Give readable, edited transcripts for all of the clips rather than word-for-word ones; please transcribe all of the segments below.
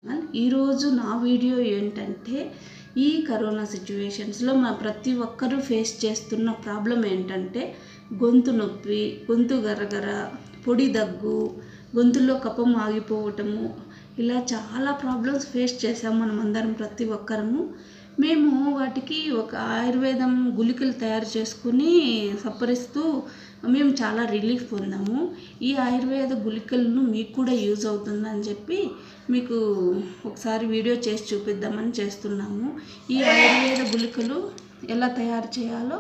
ఈరోజు నా వీడియో ఏంటంటే ఈ కరోనా సిచ్యువేషన్స్లో ప్రతి ఒక్కరూ ఫేస్ చేస్తున్న ప్రాబ్లం ఏంటంటే గొంతు నొప్పి, గొంతు గరగర, పొడి దగ్గు, గొంతులో కఫం ఆగిపోవటము, ఇలా చాలా ప్రాబ్లమ్స్ ఫేస్ చేసాం మనమందరం ప్రతి ఒక్కరము. మేము వాటికి ఒక ఆయుర్వేదం గుళికలు తయారు చేసుకుని సప్పరిస్తూ మేము చాలా రిలీఫ్ పొందాము. ఈ ఆయుర్వేద గుళికలను మీకు కూడా యూజ్ అవుతుందని చెప్పి మీకు ఒకసారి వీడియో చేసి చూపిద్దామని చేస్తున్నాము. ఈ ఆయుర్వేద గుళికలు ఎలా తయారు చేయాలో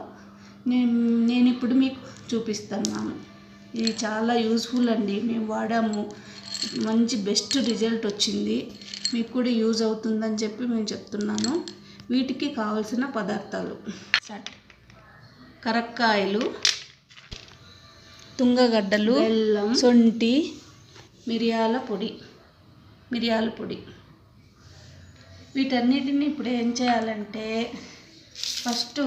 నేను ఇప్పుడు మీకు చూపిస్తున్నాను. ఇది చాలా యూజ్ఫుల్ అండి. మేము వాడాము, మంచి బెస్ట్ రిజల్ట్ వచ్చింది. మీకు కూడా యూజ్ అవుతుందని చెప్పి మేము చెప్తున్నాను. వీటికి కావలసిన పదార్థాలు: కరక్కాయలు, తుంగగడ్డలు, బెల్లం, శొంఠి, మిరియాల పొడి. వీటన్నిటిని ఇప్పుడు ఏం చేయాలంటే ఫస్ట్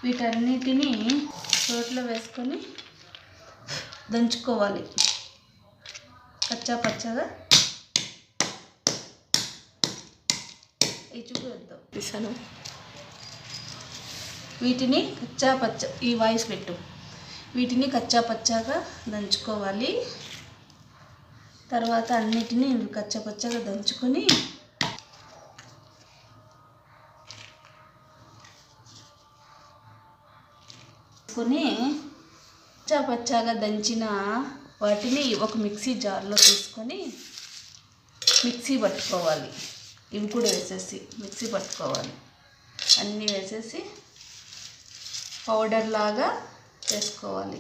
వీటన్నిటిని రోట్లో వేసుకొని దంచుకోవాలి కచ్చా పచ్చగా. చూపిద్దాం తీసాను. వీటిని ఈ వాయిస్ పెట్టు. వీటిని కచ్చా పచ్చాగా దంచుకోవాలి. తర్వాత అన్నిటినీ కచ్చా పచ్చాగా దంచుకొని కచ్చా పచ్చాగా దంచిన వాటిని ఒక మిక్సీ జార్లో తీసుకొని మిక్సీ పట్టుకోవాలి. ఇవి కూడా వేసేసి మిక్సీ పట్టుకోవాలి. అన్నీ వేసేసి పౌడర్ లాగా చేసుకోవాలి.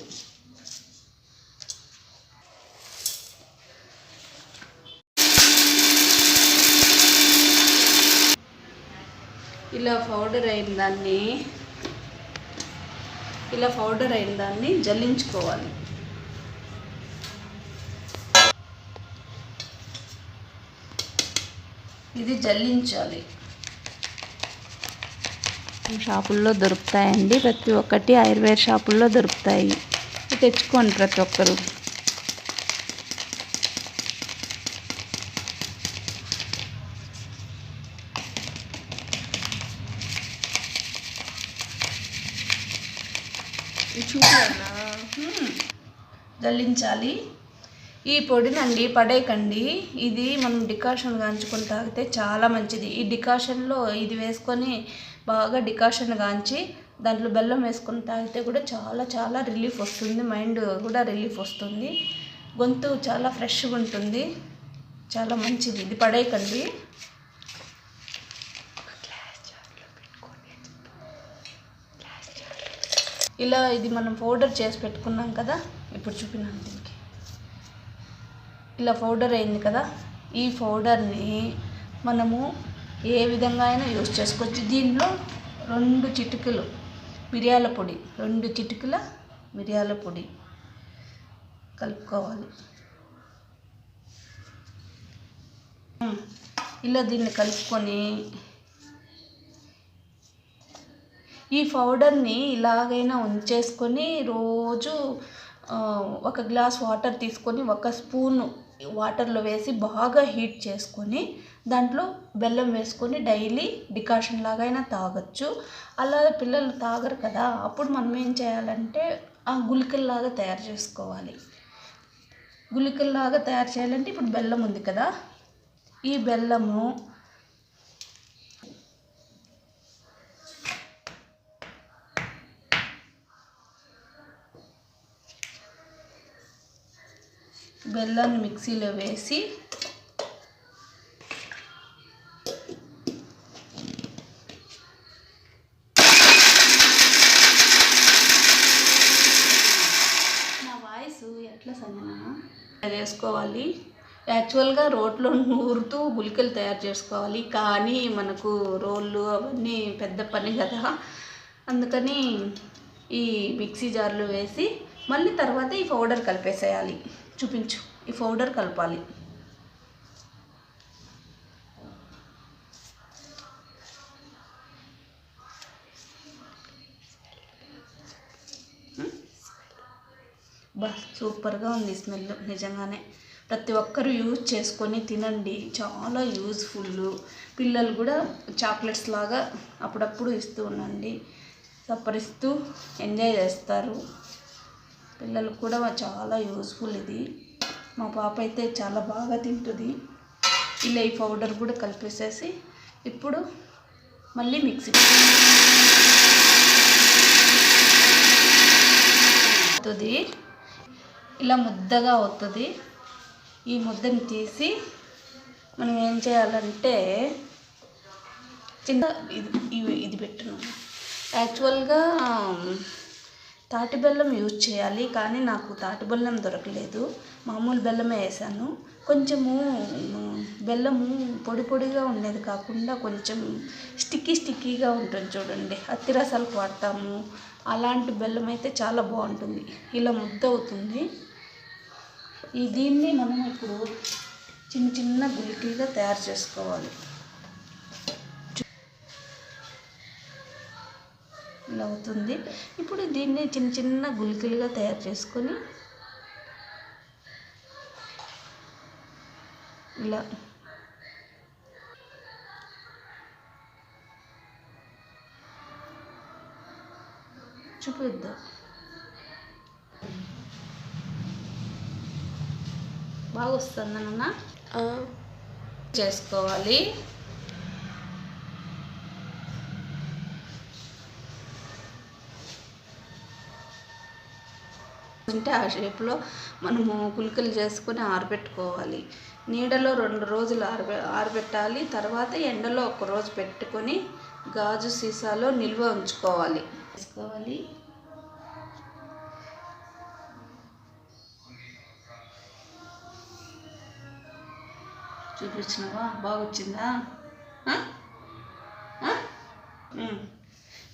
ఇలా పౌడర్ అయిన దాన్ని జల్లించుకోవాలి. ఇది జల్లించాలి. షాపుల్లో దొరుకుతాయండి, ప్రతి ఒక్కటి ఆయుర్వేద షాపుల్లో దొరుకుతాయి. తెచ్చుకోండి ప్రతి ఒక్కరు. జల్లించాలి. ఈ పొడినండి పడేయకండి. ఇది మనం డికాషన్ గాంచుకొని తాగితే చాలా మంచిది. ఈ డికాషన్లో ఇది వేసుకొని బాగా డికాషన్ గాంచి దాంట్లో బెల్లం వేసుకొని తాగితే కూడా చాలా చాలా రిలీఫ్ వస్తుంది. మైండ్ కూడా రిలీఫ్ వస్తుంది. గొంతు చాలా ఫ్రెష్గా ఉంటుంది. చాలా మంచిది. ఇది పడేయకండి. ఇలా ఇది మనం పౌడర్ చేసి పెట్టుకున్నాం కదా, ఇప్పుడు చూపినాను. దీనికి ఇలా పౌడర్ అయింది కదా. ఈ పౌడర్ని మనము ఏ విధంగా అయినా యూజ్ చేసుకోవచ్చు. దీనిలో 2 చిటికల మిరియాల పొడి కలుపుకోవాలి. ఇలా దీన్ని కలుపుకొని ఈ పౌడర్ని ఇలాగైనా ఉంచేసుకొని రోజు ఒక గ్లాస్ వాటర్ తీసుకొని 1 స్పూను వాటర్లో వేసి బాగా హీట్ చేసుకొని దాంట్లో బెల్లం వేసుకొని డైలీ డికాషన్ లాగైనా తాగొచ్చు. అలా పిల్లలు తాగరు కదా, అప్పుడు మనం ఏం చేయాలంటే ఆ గుళికల్లాగా తయారు చేసుకోవాలి. గుళికల్లాగా తయారు చేయాలంటే ఇప్పుడు బెల్లం ఉంది కదా, ఈ బెల్లము బెల్లాన్ని మిక్సీలో వేసి నా వాయిస్ ఎట్లా సంజనా వేసుకోవాలి. యాక్చువల్గా రోట్లో నూరుతూ గుళికలు తయారు చేసుకోవాలి, కానీ మనకు రోళ్ళు అవన్నీ పెద్ద పని కదా, అందుకని ఈ మిక్సీ జార్లో వేసి మళ్ళీ తర్వాత ఈ పౌడర్ కలిపేసేయాలి. చూపించు. ఈ పౌడర్ కలపాలి. బా సూపర్గా ఉంది స్మెల్ నిజంగానే. ప్రతి ఒక్కరూ యూజ్ చేసుకొని తినండి, చాలా యూజ్ఫుల్. పిల్లలు కూడా చాక్లెట్స్ లాగా అప్పుడప్పుడు ఇస్తూ ఉండండి, సప్పరిస్తూ ఎంజాయ్ చేస్తారు. పిల్లలకు కూడా చాలా యూజ్ఫుల్ ఇది. మా పాప అయితే చాలా బాగా తింటుంది. ఇలా ఈ పౌడర్ కూడా కలిపేసేసి ఇప్పుడు మళ్ళీ మిక్సీ అవుతుంది. ఇలా ముద్దగా అవుతుంది. ఈ ముద్దని తీసి మనం ఏం చేయాలంటే చిన్న ఇది పెట్టున్నాము. యాక్చువల్గా తాటి బెల్లం యూజ్ చేయాలి, కానీ నాకు తాటి బెల్లం దొరకలేదు, మామూలు బెల్లమే వేసాను. కొంచెము బెల్లము పొడి పొడిగా ఉండేది కాకుండా కొంచెం స్టిక్కీగా ఉంటుంది చూడండి, అత్తిరసాలకు వాడతాము, అలాంటి బెల్లం అయితే చాలా బాగుంటుంది. ఇలా ముద్ద అవుతుంది. దీన్ని మనం ఇప్పుడు చిన్న చిన్న గుళికలుగా తయారు చేసుకోవాలి. ఇలా అవుతుంది. ఇప్పుడు దీన్ని చిన్న చిన్న గుళికలుగా తయారు చేసుకొని ఇలా చూపిద్దాం. బాగా వస్తుందన్న చేసుకోవాలి. అంటే ఆ షేప్లో మనము గుళికలు చేసుకొని ఆరబెట్టుకోవాలి. నీడలో 2 రోజులు ఆరబెట్టాలి. తర్వాత ఎండలో 1 రోజు పెట్టుకొని గాజు సీసాలో నిల్వ ఉంచుకోవాలి. చూపించినావా? బాగా వచ్చిందా?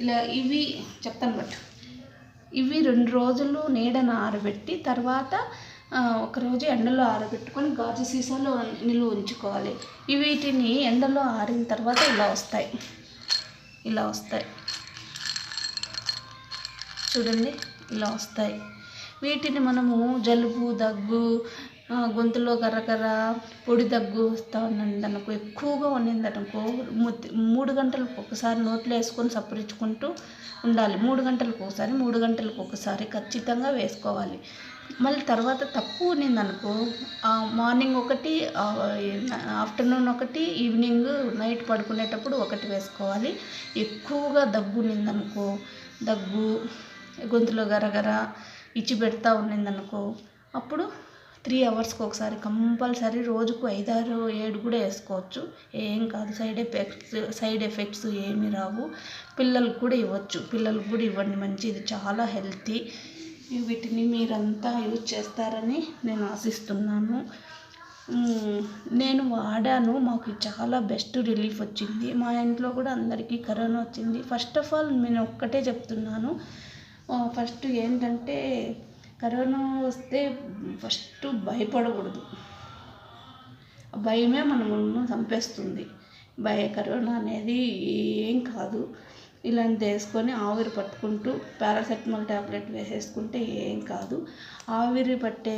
ఇలా ఇవి చెప్తాను బట్ ఇవి 2 రోజులు నీడను ఆరబెట్టి తర్వాత 1 రోజు ఎండలో ఆరబెట్టుకొని గాజు సీసాలో నిల్వ ఉంచుకోవాలి. వీటిని ఎండలో ఆరిన తర్వాత ఇలా వస్తాయి చూడండి, ఇలా వస్తాయి. వీటిని మనము జలుబు, దగ్గు, గొంతులో కర్రకర్ర, పొడి దగ్గు వస్తూ ఉందండి అనుకో, ఎక్కువగా ఉన్నిందనుకో 3 గంటలకు ఒకసారి నోట్లో వేసుకొని సప్పరించుకుంటూ ఉండాలి. 3 గంటలకు ఒకసారి ఖచ్చితంగా వేసుకోవాలి. మళ్ళీ తర్వాత తక్కువ ఉన్నిందనుకో మార్నింగ్ ఒకటి, ఆఫ్టర్నూన్ ఒకటి, ఈవినింగ్ నైట్ పడుకునేటప్పుడు ఒకటి వేసుకోవాలి. ఎక్కువగా దగ్గు ఉన్నిందనుకో, దగ్గు, గొంతులో గరగర ఇచ్చి పెడతా ఉన్నిందనుకో, అప్పుడు 3 అవర్స్కి ఒకసారి కంపల్సరీ రోజుకు 5, 6, 7 కూడా వేసుకోవచ్చు. ఏం కాదు, సైడ్ ఎఫెక్ట్స్ ఏమీ రావు. పిల్లలకు కూడా ఇవ్వండి, మంచిది, చాలా హెల్తీ. వీటిని మీరంతా యూజ్ చేస్తారని నేను ఆశిస్తున్నాను. నేను వాడాను, మాకు చాలా బెస్ట్ రిలీఫ్ వచ్చింది. మా ఇంట్లో కూడా అందరికీ కరోనా వచ్చింది. ఫస్ట్ ఆఫ్ ఆల్ నేను ఒక్కటే చెప్తున్నాను, ఫస్ట్ ఏంటంటే కరోనా వస్తే ఫస్ట్ భయపడకూడదు. భయమే మనల్ని చంపేస్తుంది. కరోనా అనేది ఏం కాదు. ఇలాంటిది వేసుకొని ఆవిరి పట్టుకుంటూ పారాసెటమాల్ ట్యాబ్లెట్ వేసేసుకుంటే ఏం కాదు. ఆవిరి పట్టే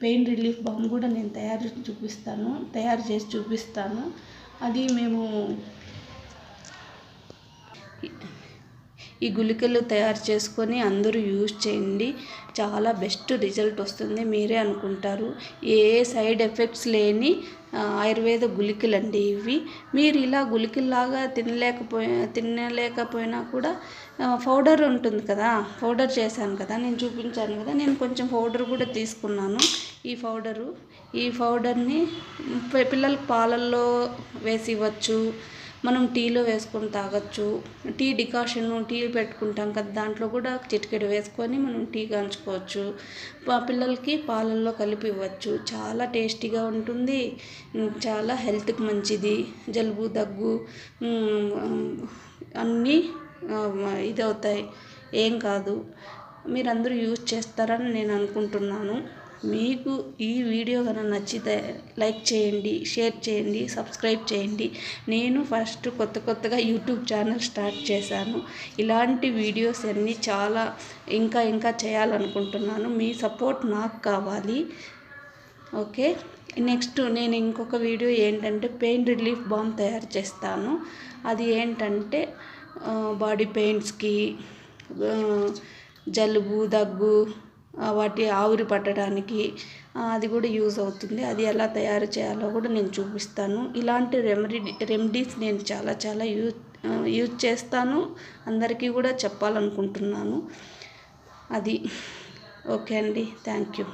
పెయిన్ రిలీఫ్ బామ్ కూడా నేను తయారు చేసి చూపిస్తాను. అది మేము ఈ గుళికలు తయారు చేసుకొని అందరూ యూజ్ చేయండి, చాలా బెస్ట్ రిజల్ట్ వస్తుంది. మీరే అనుకుంటారు. ఏ సైడ్ ఎఫెక్ట్స్ లేని ఆయుర్వేద గుళికలండి ఇవి. మీరు ఇలా గుళికల్లాగా తినలేకపోయినా కూడా పౌడర్ ఉంటుంది కదా, పౌడర్ చేశాను కదా, నేను చూపించాను కదా, నేను కొంచెం పౌడర్ కూడా తీసుకున్నాను. ఈ పౌడర్ని పిల్లలకు పాలల్లో వేసి ఇవ్వచ్చు, మనం టీలో వేసుకొని తాగొచ్చు. టీ డికాషన్, టీ పెట్టుకుంటాం కదా, దాంట్లో కూడా చిటికెడు వేసుకొని మనం టీ కాంచుకోవచ్చు. పిల్లలకి పాలల్లో కలిపి ఇవ్వచ్చు. చాలా టేస్టీగా ఉంటుంది, చాలా హెల్త్కి మంచిది. జలుబు, దగ్గు అన్నీ ఇదవుతాయి, ఏం కాదు. మీరందరూ యూజ్ చేస్తారని నేను అనుకుంటున్నాను. మీకు ఈ వీడియో కనుక నచ్చితే లైక్ చేయండి, షేర్ చేయండి, సబ్స్క్రైబ్ చేయండి. నేను ఫస్ట్ కొత్తగా యూట్యూబ్ ఛానల్ స్టార్ట్ చేశాను. ఇలాంటి వీడియోస్ అన్నీ చాలా ఇంకా చేయాలనుకుంటున్నాను. మీ సపోర్ట్ నాకు కావాలి. ఓకే. నెక్స్ట్ నేను ఇంకొక వీడియో ఏంటంటే పెయిన్ రిలీఫ్ బామ్ తయారు చేస్తాను. అది ఏంటంటే బాడీ పెయిన్స్కి, జలుబు, దగ్గు, వాటి ఆవిరి పట్టడానికి అది కూడా యూజ్ అవుతుంది. అది ఎలా తయారు చేయాలో కూడా నేను చూపిస్తాను. ఇలాంటి రెమెడీస్ నేను చాలా యూజ్ చేస్తాను, అందరికీ కూడా చెప్పాలనుకుంటున్నాను. అది ఓకే అండి, థ్యాంక్ యూ.